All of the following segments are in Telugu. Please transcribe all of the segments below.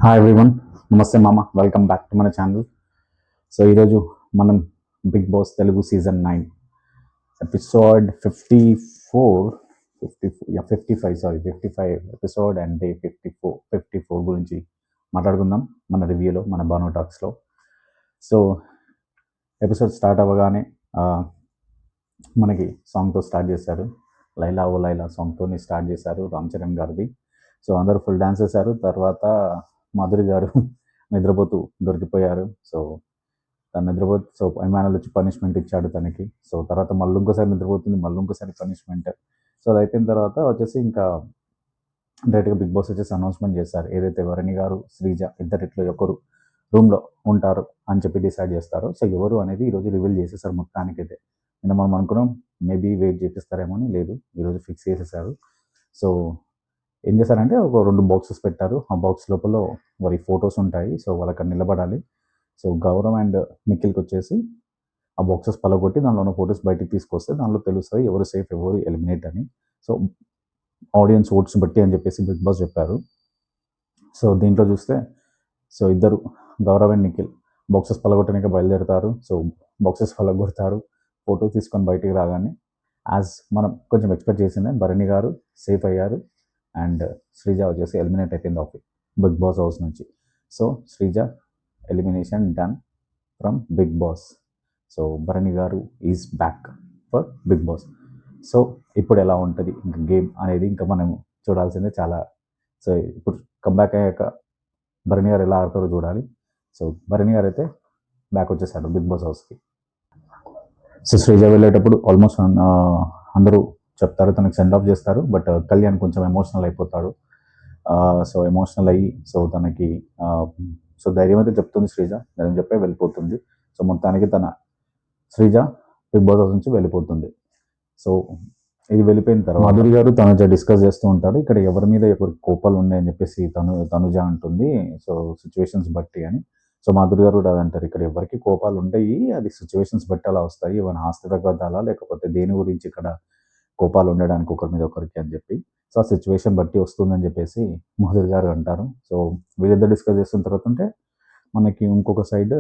హాయ్ ఎవ్రీవన్, నమస్తే మామ, వెల్కమ్ బ్యాక్ టు మన ఛానల్. సో ఈరోజు మనం Bigg Boss Telugu season 9 episode 55 episode and day 54 గురించి మాట్లాడుకుందాం మన రివ్యూలో, మన బానో టాక్స్లో. సో ఎపిసోడ్ స్టార్ట్ అవ్వగానే మనకి సాంగ్తో స్టార్ట్ చేశారు. లైలా ఓ లైలా సాంగ్తో స్టార్ట్ చేశారు రామ్ చరణ్ గారిది. సో అందరూ ఫుల్ డ్యాన్స్ చేశారు. తర్వాత మాధురి గారు నిద్రపోతూ దొరికిపోయారు. సో తను నిద్రపోతూ ఇమానుయల్ వచ్చి పనిష్మెంట్ ఇచ్చాడు తనకి. సో తర్వాత మళ్ళీ ఇంకోసారి నిద్రపోతుంది, మళ్ళీ ఇంకోసారి పనిష్మెంట్. సో అది అయిపోయిన తర్వాత వచ్చేసి ఇంకా డైరెక్ట్గా బిగ్ బాస్ వచ్చేసి అనౌన్స్మెంట్ చేస్తారు. ఏదైతే వరణి గారు, శ్రీజ ఇద్దరిట్లో ఒకరు రూమ్లో ఉంటారు అని చెప్పి డిసైడ్ చేస్తారు. సో ఎవరు అనేది ఈరోజు రివీల్ చేసేసారు మొత్తానికైతే. నిన్న మనం అనుకున్నాం మేబీ వెయిట్ చేపిస్తారేమో అని, లేదు, ఈరోజు ఫిక్స్ చేసేసారు. సో ఏం చేశారంటే ఒక 2 బాక్సెస్ పెట్టారు. ఆ బాక్స్ లోపల వారి ఫొటోస్ ఉంటాయి. సో వాళ్ళు అక్కడ నిలబడాలి. సో గౌరవ్ అండ్ నిఖిల్కి వచ్చేసి ఆ బాక్సెస్ పలగొట్టి దానిలో ఉన్న ఫొటోస్ బయటికి తీసుకొస్తే దానిలో తెలుస్తుంది ఎవరు సేఫ్, ఎవరు ఎలిమినేట్ అని. సో ఆడియన్స్ ఓట్స్ బట్టి అని చెప్పేసి బిగ్ బాస్ చెప్పారు. సో దీంట్లో చూస్తే సో ఇద్దరు గౌరవ్ అండ్ నిఖిల్ బాక్సెస్ పలగొట్టడానికి బయలుదేరుతారు. So boxes పలగొడతారు. ఫోటో తీసుకొని బయటికి రాగానే యాజ్ మనం కొంచెం ఎక్స్పెక్ట్ చేసిందే భరణి గారు సేఫ్ అయ్యారు అండ్ శ్రీజ వచ్చేసి ఎలిమినేట్ అయిపోయింది బిగ్ బాస్ హౌస్ నుంచి. So Sreeja elimination done from Bigg Boss. So Bharani garu is back for Bigg Boss. So ఇప్పుడు ఎలా ఉంటుంది ఇంకా గేమ్ అనేది ఇంకా మనం చూడాల్సిందే చాలా. సో ఇప్పుడు కంబ్యాక్ అయ్యాక భరణి గారు ఎలా ఆడతారో చూడాలి. సో భరణి గారు అయితే బ్యాక్ వచ్చేసాడు బిగ్ బాస్ హౌస్కి. సో శ్రీజ వెళ్ళేటప్పుడు ఆల్మోస్ట్ అందరూ చెప్తారు, తనకు సెండ్ ఆఫ్ చేస్తారు. బట్ కళ్యాణ్ కొంచెం ఎమోషనల్ అయిపోతాడు. సో ఎమోషనల్ అయ్యి సో తనకి సో ధైర్యం అయితే చెప్తుంది శ్రీజ, ధైర్యం చెప్పే వెళ్ళిపోతుంది. సో మొత్తానికి తన శ్రీజ బిగ్ బాస్ హౌస్ నుంచి వెళ్ళిపోతుంది. సో ఇది వెళ్ళిపోయిన తర్వాత మాధురి గారు తనుజ డిస్కస్ చేస్తూ ఉంటారు. ఇక్కడ ఎవరి మీద ఎవరి కోపాలు ఉన్నాయని చెప్పేసి తనుజ అంటుంది. సో సిచ్యువేషన్స్ బట్టి అని. సో మాధురి గారు కూడా అదంటారు, ఇక్కడ ఎవరికి కోపాలు ఉంటాయి, అది సిచ్యువేషన్స్ బట్టి అలా వస్తాయి, ఏమైనా ఆస్తి తగ్గదాలా లేకపోతే దేని గురించి ఇక్కడ కోపాలు ఉండడానికి ఒకరి మీద ఒకరికి అని చెప్పి. సో ఆ సిచ్యువేషన్ బట్టి వస్తుందని చెప్పేసి మాధురి గారు అంటారు. సో వీళ్ళిద్దరు డిస్కస్ చేస్తున్న తర్వాత ఉంటే మనకి ఇంకొక సైడ్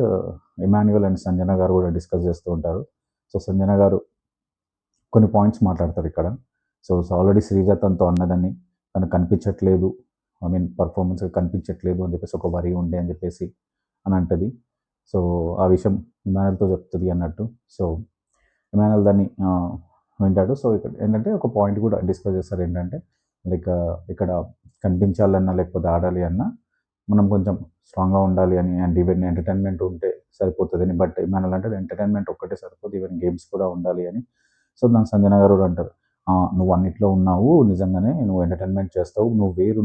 ఇమాన్యుయల్ అండ్ సంజన గారు కూడా డిస్కస్ చేస్తూ ఉంటారు. సో సంజన గారు కొన్ని పాయింట్స్ మాట్లాడతారు ఇక్కడ. సో ఆల్రెడీ శ్రీజ తనతో అన్నదని, తను కనిపించట్లేదు, పర్ఫార్మెన్స్ కనిపించట్లేదు అని చెప్పేసి ఒక వరి ఉండే అని చెప్పేసి అని అంటది. సో ఆ విషయం ఇమాన్యుయల్తో చెప్తుంది అన్నట్టు. సో ఇమాన్యుయల్ దాన్ని వింటాడు. సో ఇక్కడ ఏంటంటే ఒక పాయింట్ కూడా డిస్కస్ చేస్తారు, ఏంటంటే లైక్ ఇక్కడ కనిపించాలన్నా లేకపోతే ఆడాలి అన్నా మనం కొంచెం స్ట్రాంగ్గా ఉండాలి అని, అండ్ ఈవెన్ ఎంటర్టైన్మెంట్ ఉంటే సరిపోతుందని. బట్ ఇమాన్యుయల్ అంటే ఎంటర్టైన్మెంట్ ఒక్కటే సరిపోదు, ఈవెన్ గేమ్స్ కూడా ఉండాలి అని. సో దాని సంజన గారు అంటారు, నువ్వు అన్నిట్లో ఉన్నావు, నిజంగానే నువ్వు ఎంటర్టైన్మెంట్ చేస్తావు, నువ్వు వేరు,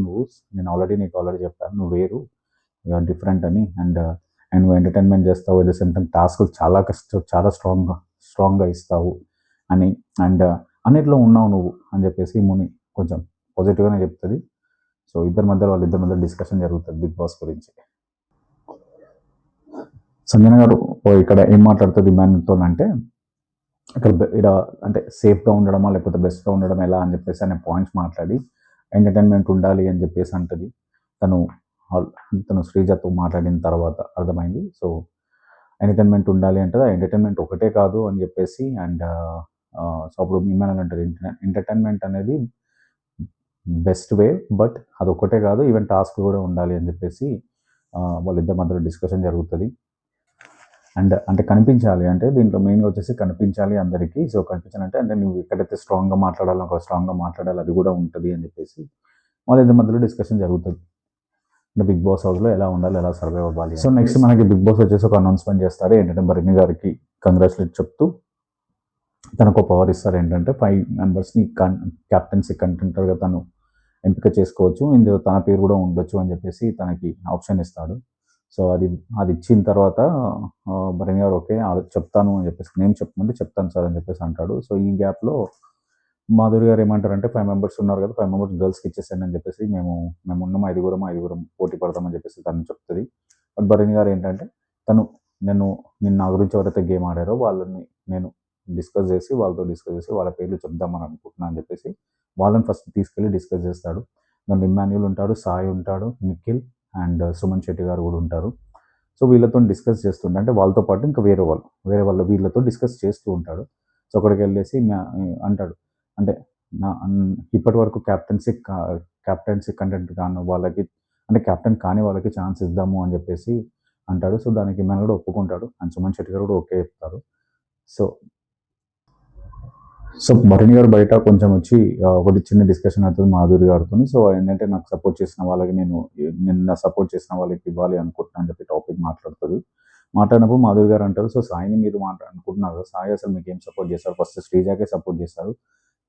నేను నీకు ఆల్రెడీ చెప్పాను, నువ్వు వేరు, యూఆర్ డిఫరెంట్ అని. అండ్ నువ్వు ఎంటర్టైన్మెంట్ చేస్తావు, అట్ ద సేమ్ టైం టాస్క్లు చాలా స్ట్రాంగ్గా ఇస్తావు అని, అండ్ అన్నిట్లో ఉన్నావు నువ్వు అని చెప్పేసి ముని కొంచెం పాజిటివ్గానే చెప్తుంది. సో వాళ్ళిద్దరి మధ్య డిస్కషన్ జరుగుతుంది బిగ్ బాస్ గురించి. సంజన గారు ఇక్కడ ఏం మాట్లాడుతుంది ఇమాన్యుయల్తో అంటే, ఇక్కడ అంటే సేఫ్గా ఉండడమా లేకపోతే బెస్ట్గా ఉండడం ఎలా అని చెప్పేసి అనే పాయింట్స్ మాట్లాడి ఎంటర్టైన్మెంట్ ఉండాలి అని చెప్పేసి అంటది. తను శ్రీజతో మాట్లాడిన తర్వాత అర్థమైంది. సో ఎంటర్టైన్మెంట్ ఉండాలి అంటే ఆ ఎంటర్టైన్మెంట్ ఒకటే కాదు అని చెప్పేసి. అండ్ సో అప్పుడు ఇమాన్యుయల్ అంటారు, ఎంటర్టైన్మెంట్ అనేది బెస్ట్ వే, బట్ అది ఒక్కటే కాదు, ఈవెన్ టాస్క్ కూడా ఉండాలి అని చెప్పేసి వాళ్ళిద్దరి మధ్యలో డిస్కషన్ జరుగుతుంది. అండ్ అంటే కనిపించాలి అంటే దీంట్లో మెయిన్గా వచ్చేసి కనిపించాలి అందరికీ. సో కనిపించాలంటే అంటే నువ్వు ఎక్కడైతే స్ట్రాంగ్గా మాట్లాడాలో అక్కడ స్ట్రాంగ్గా మాట్లాడాలి, అది కూడా ఉంటుంది అని చెప్పేసి వాళ్ళిద్దరి మధ్యలో డిస్కషన్ జరుగుతుంది. అంటే బిగ్ బాస్ హౌస్లో ఎలా ఉండాలి, ఎలా సర్వైవ్ అవ్వాలి. సో నెక్స్ట్ మనకి బిగ్ బాస్ వచ్చేసి ఒక అనౌన్స్మెంట్ చేస్తారు, ఏంటంటే భరణి గారికి కంగ్రాచులేట్ చెప్తూ తనకు పవర్ ఇస్తారు. ఏంటంటే 5 మెంబర్స్ని క్యాప్టెన్సీ కంటెంటర్గా తను ఎంపిక చేసుకోవచ్చు, ఇందులో తన పేరు కూడా ఉండొచ్చు అని చెప్పేసి తనకి ఆప్షన్ ఇస్తాడు. సో అది ఇచ్చిన తర్వాత భరణి గారు ఓకే చెప్తాను అని చెప్పేసి, నేను చెప్పమంటే చెప్తాను సార్ అని చెప్పేసి అంటాడు. సో ఈ గ్యాప్లో మాధురి గారు ఏమంటారంటే 5 మెంబర్స్ ఉన్నారు కదా, 5 మెంబర్స్ గర్ల్స్కి ఇచ్చేసాను అని చెప్పేసి, మేము ఉన్నాం ఐదుగురం పోటీ పడతామని చెప్పేసి తను చెప్తుంది. బట్ భరణి గారు ఏంటంటే నేను నా గురించి ఎవరైతే గేమ్ ఆడారో వాళ్ళని నేను వాళ్ళతో డిస్కస్ చేసి వాళ్ళ పేర్లు చెప్దామని అనుకుంటున్నాను అని చెప్పేసి వాళ్ళని ఫస్ట్ తీసుకెళ్ళి డిస్కస్ చేస్తాడు. దాంట్లో ఇమాన్యుయల్ ఉంటాడు, సాయి ఉంటాడు, నిఖిల్ అండ్ సుమన్ శెట్టి గారు కూడా ఉంటారు. సో వీళ్ళతో డిస్కస్ చేస్తుండే, అంటే వాళ్ళతో పాటు ఇంకా వేరే వాళ్ళు వీళ్ళతో డిస్కస్ చేస్తూ ఉంటాడు. సో అక్కడికి వెళ్ళేసి అంటాడు, అంటే ఇప్పటి వరకు క్యాప్టెన్సీ కంటెంట్ కాని వాళ్ళకి, అంటే కెప్టెన్ కాని వాళ్ళకి ఛాన్స్ ఇద్దాము అని చెప్పేసి అంటాడు. సో దానికి మనం కూడా ఒప్పుకుంటాడు అండ్ సుమన్ శెట్టి గారు కూడా ఓకే చెప్తారు. సో భరణి గారు బయట కొంచెం వచ్చి ఒకటి చిన్న డిస్కషన్ అవుతుంది మాధురి గారితో. సో ఏంటంటే నాకు సపోర్ట్ చేసిన వాళ్ళకి నిన్న సపోర్ట్ చేసిన వాళ్ళకి ఇవ్వాలి అనుకుంటున్నాను అని చెప్పి టాపిక్ మాట్లాడుతుంది. మాట్లాడినప్పుడు మాధురి గారు అంటారు, సో సాయిని మీరు అనుకుంటున్నారు కదా, సాయి అసలు మీకు ఏం సపోర్ట్ చేస్తారు, ఫస్ట్ శ్రీజాకే సపోర్ట్ చేస్తారు,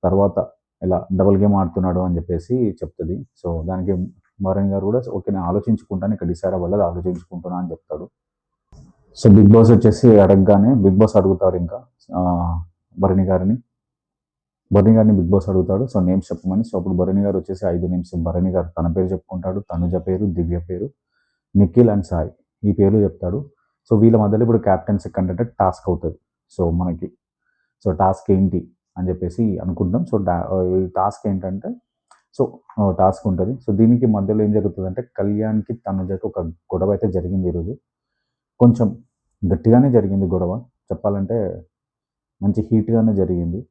తర్వాత ఇలా డబుల్ గేమ్ ఆడుతున్నాడు అని చెప్పేసి చెప్తుంది. సో దానికి భరణి గారు కూడా ఓకే నేను ఆలోచించుకుంటాను, ఇక్కడ డిసైడ్ అవ్వలేదు, ఆలోచించుకుంటున్నా అని చెప్తాడు. సో బిగ్ బాస్ వచ్చేసి అడగగానే బిగ్ బాస్ అడుగుతాడు ఇంకా భరణి గారిని బిగ్ బాస్ అడుగుతాడు. సో నేమ్స్ చెప్పమని. సో అప్పుడు భరణి గారు వచ్చేసి 5 నేమ్స్ భరణి గారు తన పేరు చెప్పుకుంటాడు, తనుజ పేరు, దివ్య పేరు, నిఖిల్ అండ్ సాయి ఈ పేర్లు చెప్తాడు. సో వీళ్ళ మధ్యలో ఇప్పుడు క్యాప్టెన్సీ కంటే టాస్క్ అవుతుంది. సో టాస్క్ ఏంటి అని చెప్పేసి అనుకుంటాం. సో ఈ టాస్క్ ఏంటంటే, సో టాస్క్ ఉంటుంది. సో దీనికి మధ్యలో ఏం జరుగుతుందంటే, కళ్యాణ్కి తనుజకి ఒక గొడవ అయితే జరిగింది ఈరోజు. కొంచెం గట్టిగానే జరిగింది గొడవ, చెప్పాలంటే మంచి హీట్గానే జరిగింది.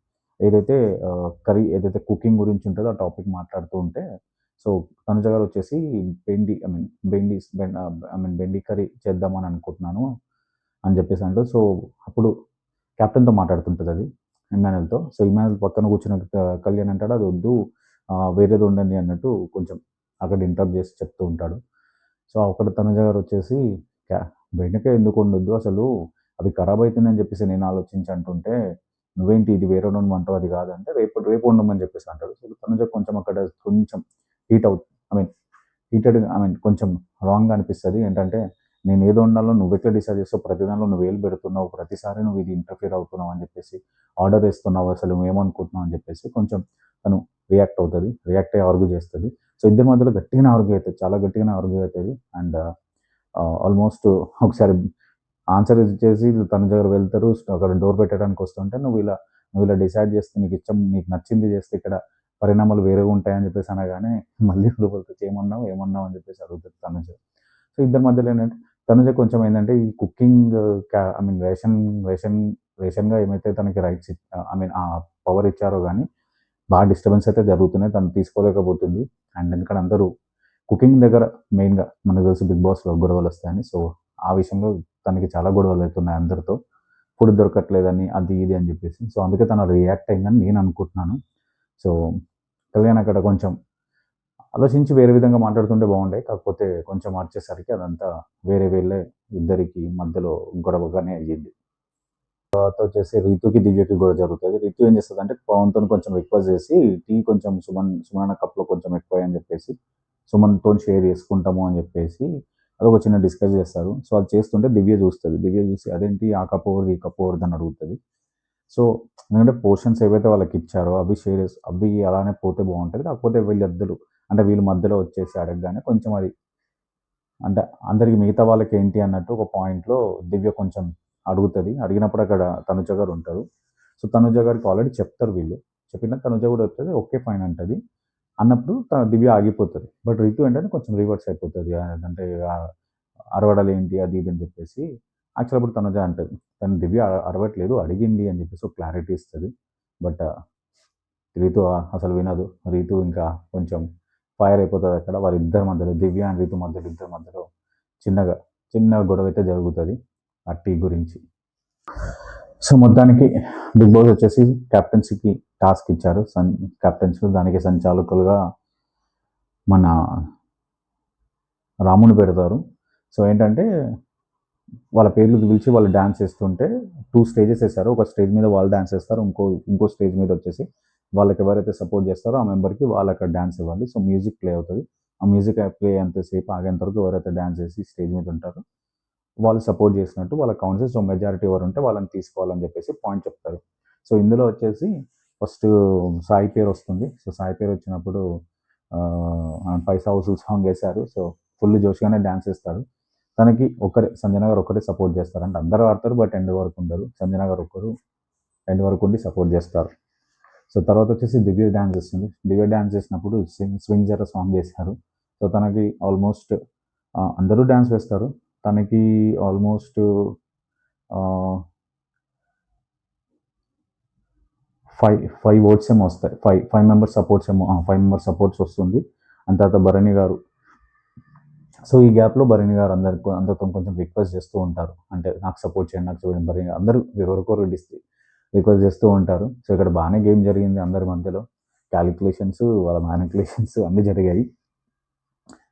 ఏదైతే ఏదైతే కుకింగ్ గురించి ఉంటుందో ఆ టాపిక్ మాట్లాడుతూ ఉంటే, సో తనుజ గారు వచ్చేసి బెండి కర్రీ చేద్దామని అనుకుంటున్నాను అని చెప్పేసి అంటూ, సో అప్పుడు కెప్టెన్తో మాట్లాడుతుంటుంది అది ఇమానుయల్తో. సో ఇమానుయల్ పక్కన కూర్చున్న కళ్యాణ్ అంటాడు అది వద్దు, వేరేది ఉండండి అన్నట్టు కొంచెం అక్కడ ఇంటరప్ట్ చేసి చెప్తూ ఉంటాడు. సో అక్కడ తనుజ గారు వచ్చేసి బెండకాయ ఎందుకు ఉండొద్దు, అసలు అవి ఖరాబ్ అవుతున్నాయని చెప్పేసి నేను ఆలోచించి అంటుంటే నువ్వేంటి ఇది వేరే వంటవు అది కాదంటే రేపు ఉండమని చెప్పేసి అంటాడు. సో తనుజ కొంచెం అక్కడ కొంచెం కొంచెం రాంగ్గా అనిపిస్తుంది. ఏంటంటే నేను ఏదో ఉండాలో నువ్వు ఎట్లా డిసైడ్ చేస్తావు, ప్రతి దానిలో నువ్వు వేలు పెడుతున్నావు, ప్రతిసారి నువ్వు ఇది ఇంటర్ఫియర్ అవుతున్నావు అని చెప్పేసి ఆర్డర్ వేస్తున్నావు, అసలు నువ్వేమనుకుంటున్నావు అని చెప్పేసి కొంచెం తను రియాక్ట్ అయ్యి ఆర్గ్యూ చేస్తుంది. సో ఇద్దరి మధ్యలో గట్టిగానే ఆర్గ్యూ అవుతుంది, చాలా గట్టిగానే ఆర్గ్యూ అవుతుంది. అండ్ ఆల్మోస్ట్ ఒకసారి ఆన్సర్ ఇచ్చేసి తన దగ్గర వెళ్తారు, అక్కడ డోర్ పెట్టడానికి వస్తుంటే నువ్వు ఇలా డిసైడ్ చేస్తే నీకు నచ్చింది చేస్తే ఇక్కడ పరిణామాలు వేరేగా ఉంటాయని చెప్పేసి అనగానే మళ్ళీ లోపలికి ఏమన్నావు అని చెప్పేసి అడుగుతుంది తనుజ. సో ఇద్దరి మధ్యలో ఏంటంటే తనుజ కొంచెం ఏంటంటే ఈ కుకింగ్ రేషన్గా ఏమైతే తనకి రైట్స్ ఆ పవర్ ఇచ్చారో కానీ బాగా డిస్టర్బెన్స్ అయితే జరుగుతున్నాయి, తను తీసుకోలేకపోతుంది. అండ్ ఎందుకంటే అందరూ కుకింగ్ దగ్గర మెయిన్గా మనకు తెలుసు బిగ్ బాస్లో గొడవలు వస్తాయని. సో ఆ విషయంలో తనకి చాలా గొడవలు అవుతున్నాయి అందరితో, ఫుడ్ దొరకట్లేదని అది ఇది అని చెప్పేసి. సో అందుకే తను రియాక్ట్ అయిందని నేను అనుకుంటున్నాను. సో కళ్యాణ్ అక్కడ కొంచెం ఆలోచించి వేరే విధంగా మాట్లాడుతుంటే బాగుండే, కాకపోతే కొంచెం మార్చేసరికి అదంతా వేరే ఇద్దరికి మధ్యలో గొడవగానే అయ్యింది. తర్వాత వచ్చేసి రీతుకి దివ్యకి కూడా జరుగుతుంది. రీతు ఏం చేస్తుంది అంటే పవన్తో కొంచెం రిక్వెస్ట్ చేసి టీ కొంచెం సుమన్ కప్లో కొంచెం ఎక్కువ అని చెప్పేసి సుమన్తో షేర్ చేసుకుంటాము అని చెప్పేసి అదొక చిన్న డిస్కస్ చేస్తారు. సో అది చేస్తుంటే దివ్య చూసి అదేంటి ఆ కప్ ఓవర్ది ఈ కప్ ఓవర్ది అని అడుగుతుంది. సో ఎందుకంటే పోర్షన్స్ ఏవైతే వాళ్ళకి ఇచ్చారో అవి అలానే పోతే బాగుంటుంది, కాకపోతే వీళ్ళ మధ్యలో వచ్చేసి అడగగానే కొంచెం అది అంటే అందరికి మిగతా వాళ్ళకి ఏంటి అన్నట్టు ఒక పాయింట్లో దివ్య కొంచెం అడుగుతుంది. అడిగినప్పుడు అక్కడ తనుజ గారు ఉంటారు. సో తనుజ గారికి ఆల్రెడీ చెప్తారు వీళ్ళు, చెప్పిన తనుజ కూడా వస్తుంది, ఓకే ఫైన్ అంటుంది. అన్నప్పుడు దివ్య ఆగిపోతుంది. బట్ రితు ఏంటంటే కొంచెం రివర్స్ అయిపోతుంది, అంటే అరవడాలు ఏంటి అది ఇది అని చెప్పేసి. యాక్చువల్ అప్పుడు తనుజ అంటుంది తను దివ్య అరవట్లేదు అడిగింది అని చెప్పేసి ఒక క్లారిటీ ఇస్తుంది. బట్ రీతు అసలు వినదు. రీతు ఇంకా కొంచెం ఫైర్ అయిపోతుంది అక్కడ. వాళ్ళిద్దరి మధ్యలో దివ్య అండ్ రీతు ఇద్దరి మధ్యలో చిన్న గొడవ అయితే జరుగుతుంది ఆ టీ గురించి. సో మొత్తానికి బిగ్ బాస్ వచ్చేసి క్యాప్టెన్సీకి టాస్క్ ఇచ్చారు క్యాప్టెన్స్. దానికి సంచాలకులుగా మన రాముని పెడతారు. సో ఏంటంటే వాళ్ళ పేర్లు పిలిచి వాళ్ళు డ్యాన్స్ చేస్తుంటే 2 స్టేజెస్ వేస్తారు. ఒక స్టేజ్ మీద వాళ్ళు డ్యాన్స్ చేస్తారు, ఇంకో స్టేజ్ మీద వచ్చేసి వాళ్ళకి ఎవరైతే సపోర్ట్ చేస్తారో ఆ మెంబర్కి వాళ్ళు అక్కడ డ్యాన్స్ ఇవ్వాలి. సో మ్యూజిక్ ప్లే అవుతుంది. ఆ మ్యూజిక్ ప్లే అంతసేపు ఆగేంత వరకు ఎవరైతే డ్యాన్స్ చేసి స్టేజ్ మీద ఉంటారో వాళ్ళు సపోర్ట్ చేసినట్టు వాళ్ళ కౌన్సిల్. సో మెజారిటీ ఎవరు ఉంటే వాళ్ళని తీసుకోవాలని చెప్పేసి పాయింట్ చెప్తారు. సో ఇందులో వచ్చేసి ఫస్ట్ సాయి పేరు వస్తుంది. సో సాయి పేరు వచ్చినప్పుడు పైసా వసూల్ సాంగ్ వేశారు. సో ఫుల్ జోష్గానే డ్యాన్స్ వేస్తాడు. తనకి సంజన గారు ఒకరే సపోర్ట్ చేస్తారు, అంటే అందరూ ఆడతారు బట్ ఎండ్ వరకు ఉండరు. సంజన గారు ఎండ్ వరకు ఉండి సపోర్ట్ చేస్తారు. సో తర్వాత వచ్చేసి దివ్య డ్యాన్స్ చేస్తుంది. దివ్య డ్యాన్స్ చేసినప్పుడు స్వింగ్ జర సాంగ్ వేశారు. సో తనకి ఆల్మోస్ట్ అందరూ డ్యాన్స్ వేస్తారు. తనకి ఆల్మోస్ట్ 5 ఓట్స్ ఏమో వస్తాయి. 5 మెంబర్స్ సపోర్ట్స్ ఏమో 5 మెంబర్స్ సపోర్ట్స్ వస్తుంది. అండ్ తర్వాత భరణి గారు. సో ఈ గ్యాప్లో భరణి గారు అందరితో కొంచెం రిక్వెస్ట్ చేస్తూ ఉంటారు. అంటే నాకు సపోర్ట్ చేయండి, నాకు చూడండి. భరణి గారు అందరూ ఎవరికొకరు రిక్వెస్ట్ చేస్తూ ఉంటారు. సో ఇక్కడ బాగానే గేమ్ జరిగింది అందరి మధ్యలో. క్యాలిక్యులేషన్స్, వాళ్ళ మ్యానిపులేషన్స్ అన్నీ జరిగాయి.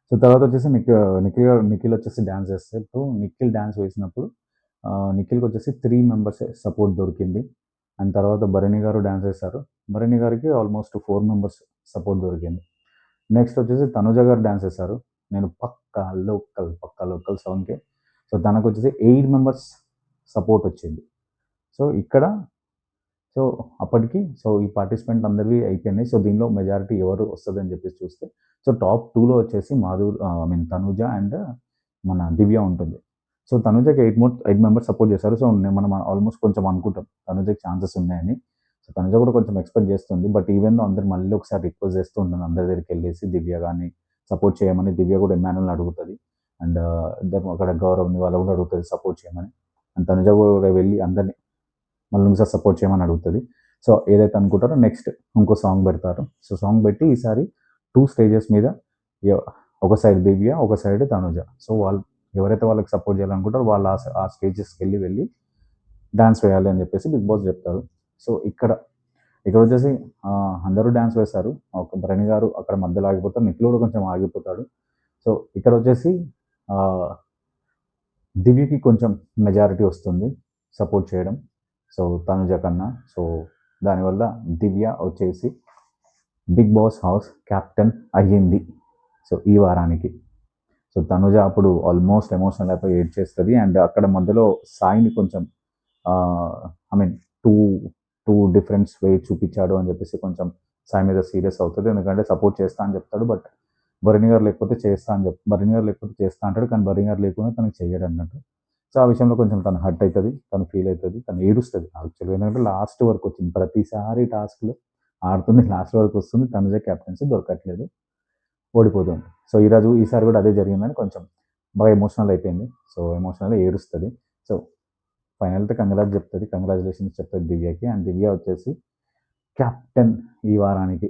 సో తర్వాత వచ్చేసి నిఖిల్ వచ్చేసి డ్యాన్స్ వేస్తాడు. నిఖిల్ డ్యాన్స్ వేసినప్పుడు నిఖిల్కి వచ్చేసి 3 మెంబర్స్ సపోర్ట్ దొరికింది. అండ్ తర్వాత భరణి గారు డ్యాన్స్ వేశారు. భరణి గారికి ఆల్మోస్ట్ 4 మెంబర్స్ సపోర్ట్ దొరికింది. నెక్స్ట్ వచ్చేసి తనుజ గారు డ్యాన్స్ వేశారు. నేను పక్కా లోకల్ సాంగ్కే. సో తనకు వచ్చేసి 8 మెంబర్స్ సపోర్ట్ వచ్చింది. సో ఇక్కడ అప్పటికి ఈ పార్టిసిపెంట్ అందరివి అయిపోయినాయి. సో దీనిలో మెజారిటీ ఎవరు వస్తుందని చెప్పేసి చూస్తే టాప్ 2లో వచ్చేసి తనుజ అండ్ మన దివ్య ఉంటుంది. సో తనుజకి 8 మెంబర్స్ సపోర్ట్ చేశారు. సో మనం ఆల్మోస్ట్ కొంచెం అనుకుంటాం తనుజకి ఛాన్సెస్ ఉన్నాయని. సో తనుజ కూడా కొంచెం ఎక్స్పెక్ట్ చేస్తుంది. బట్ ఈవెన్ అందరు మళ్ళీ ఒకసారి రిక్వెస్ట్ చేస్తూ ఉంటుంది అందరి దగ్గరికి వెళ్ళేసి దివ్య కానీ సపోర్ట్ చేయమని. దివ్య కూడా ఎమ్మాన్యుల్ని అడుగుతుంది. అండ్ ఇద్దరు అక్కడ గౌరవ్ని వాళ్ళు కూడా అడుగుతుంది సపోర్ట్ చేయమని. అండ్ తనుజ కూడా వెళ్ళి అందరినీ మళ్ళీ ఒకసారి సపోర్ట్ చేయమని అడుగుతుంది. సో ఏదైతే అనుకుంటారో నెక్స్ట్ ఇంకో సాంగ్ పెడతారు. సో సాంగ్ పెట్టి ఈసారి 2 స్టేజెస్ మీద ఒక సైడ్ దివ్య, ఒక సైడ్ తనుజ. సో వాళ్ళు ఎవరైతే వాళ్ళకి సపోర్ట్ చేయాలనుకుంటారో వాళ్ళు ఆ స్టేజెస్కి వెళ్ళి డ్యాన్స్ వేయాలి అని చెప్పేసి బిగ్ బాస్ చెప్తారు. సో ఇక్కడ వచ్చేసి అందరూ డ్యాన్స్ వేశారు. ఒక భరణి గారు అక్కడ మధ్యలో ఆగిపోతారు. నిఖిల్ కూడా కొంచెం ఆగిపోతాడు. సో ఇక్కడ వచ్చేసి దివ్యకి కొంచెం మెజారిటీ వస్తుంది సపోర్ట్ చేయడం. సో తనుజ కన్నా. సో దానివల్ల దివ్య వచ్చేసి బిగ్ బాస్ హౌస్ క్యాప్టెన్ అయ్యింది. సో ఈ వారానికి. సో తనుజ అప్పుడు ఆల్మోస్ట్ ఎమోషనల్ అయిపోయి ఏడ్ చేస్తుంది. అండ్ అక్కడ మధ్యలో సాయిని కొంచెం టూ డిఫరెంట్ వే చూపించాడు అని చెప్పేసి కొంచెం సాయి మీద సీరియస్ అవుతుంది. ఎందుకంటే సపోర్ట్ చేస్తా అని చెప్తాడు. బట్ భరణి గారు లేకపోతే చేస్తా అంటాడు. కానీ భరణి గారు లేకుండా తనకి చెయ్యడు అన్నట్టు. సో ఆ విషయంలో కొంచెం తను హర్ట్ అవుతుంది, తను ఫీల్ అవుతుంది, తను ఏడుస్తుంది యాక్చువల్గా. ఎందుకంటే లాస్ట్ వరకు వచ్చింది. ప్రతిసారి టాస్క్లో ఆడుతుంది, లాస్ట్ వరకు వస్తుంది. తనుజ క్యాప్టెన్సీ దొరకట్లేదు, ఓడిపోతుంది. సో ఈసారి కూడా అదే జరిగిందని కొంచెం బాగా ఎమోషనల్ అయిపోయింది. సో ఎమోషనల్గా ఏడుస్తుంది. సో ఫైనల్తో కంగ్రాచులేషన్స్ చెప్తుంది దివ్యకి. అండ్ దివ్య వచ్చేసి క్యాప్టెన్ ఈ వారానికి.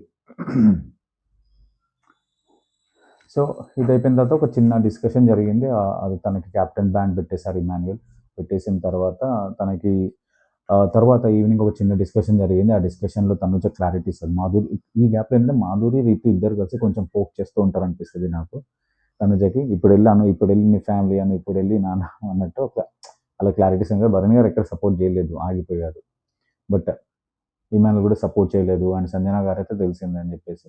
సో ఇది అయిపోయిన తర్వాత ఒక చిన్న డిస్కషన్ జరిగింది. అది తనకి క్యాప్టెన్ బ్యాండ్ పెట్టేశారు ఇమాన్యుయల్. పెట్టేసిన తర్వాత ఈవినింగ్ ఒక చిన్న డిస్కషన్ జరిగింది. ఆ డిస్కషన్లో తనుజ క్లారిటీ ఇస్తుంది. ఈ గ్యాప్లో ఏంటంటే మాధురి, రీతు ఇద్దరు కలిసి కొంచెం పోక్ చేస్తూ ఉంటారు అనిపిస్తుంది నాకు తనుజకి. ఇప్పుడు వెళ్ళి నీ ఫ్యామిలీ అని, ఇప్పుడు వెళ్ళి నాన్న అన్నట్టు అలా క్లారిటీస్ ఇంకా. భరణి గారు ఎక్కడ సపోర్ట్ చేయలేదు, ఆగిపోయారు. బట్ ఇమాన్యుయల్ కూడా సపోర్ట్ చేయలేదు. అండ్ సంజన గారు అయితే తెలిసిందే అని చెప్పేసి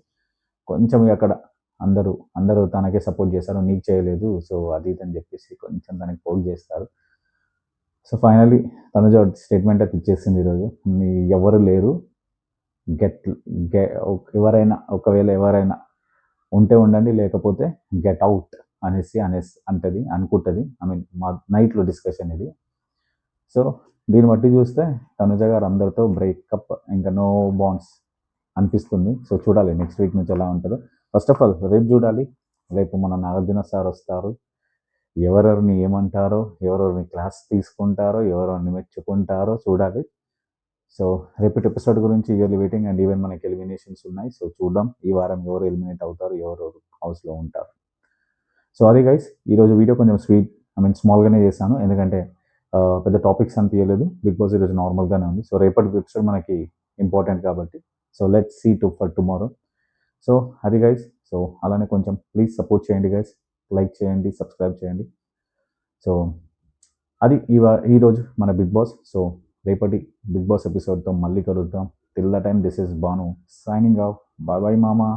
కొంచెం అక్కడ అందరూ తనకే సపోర్ట్ చేస్తారు, నీకు చేయలేదు. సో అది అని చెప్పేసి కొంచెం తనకి పోక్ చేస్తారు. సో ఫైనలీ తనుజ స్టేట్మెంట్ అయితే ఇచ్చేసింది ఈరోజు. ఎవరు లేరు, ఒకవేళ ఎవరైనా ఉంటే ఉండండి, లేకపోతే గెట్ అవుట్ అనేసి అనుకుంటుంది. మా నైట్లో డిస్కషన్ ఇది. సో దీన్ని బట్టి చూస్తే తనుజ గారు అందరితో బ్రేకప్, ఇంకా నో బాండ్స్ అనిపిస్తుంది. సో చూడాలి నెక్స్ట్ వీక్ నుంచి ఎలా ఉంటుందో. ఫస్ట్ ఆఫ్ ఆల్ రేపు చూడాలి. రేపు మన నాగార్జున సార్ వస్తారు. ఎవరెవరిని ఏమంటారో, ఎవరెవరిని క్లాస్ తీసుకుంటారో, ఎవరెవరిని మెచ్చుకుంటారో చూడాలి. సో రేపటి ఎపిసోడ్ గురించి ఈగర్లీ వెయిటింగ్. అండ్ ఈవెన్ మనకి ఎలిమినేషన్స్ ఉన్నాయి. సో చూద్దాం ఈ వారం ఎవరు ఎలిమినేట్ అవుతారు, ఎవరు హౌస్లో ఉంటారు. సో అది గైస్, ఈరోజు వీడియో కొంచెం స్మాల్గానే చేశాను. ఎందుకంటే పెద్ద టాపిక్స్ అనిపించలేదు. బిగ్ బాస్ ఈరోజు నార్మల్గానే ఉంది. సో రేపటి ఎపిసోడ్ మనకి ఇంపార్టెంట్ కాబట్టి. So let's see for tomorrow. So అది గైస్. సో అలానే కొంచెం ప్లీజ్ సపోర్ట్ చేయండి గైస్. లైక్ చేయండి, సబ్స్క్రైబ్ చేయండి. సో అది ఈరోజు మన బిగ్ బాస్. సో రేపటి బిగ్ బాస్ ఎపిసోడ్తో మళ్ళీ కలుద్దాం. Till the time, this is Bhanu signing off. Bye bye మామా.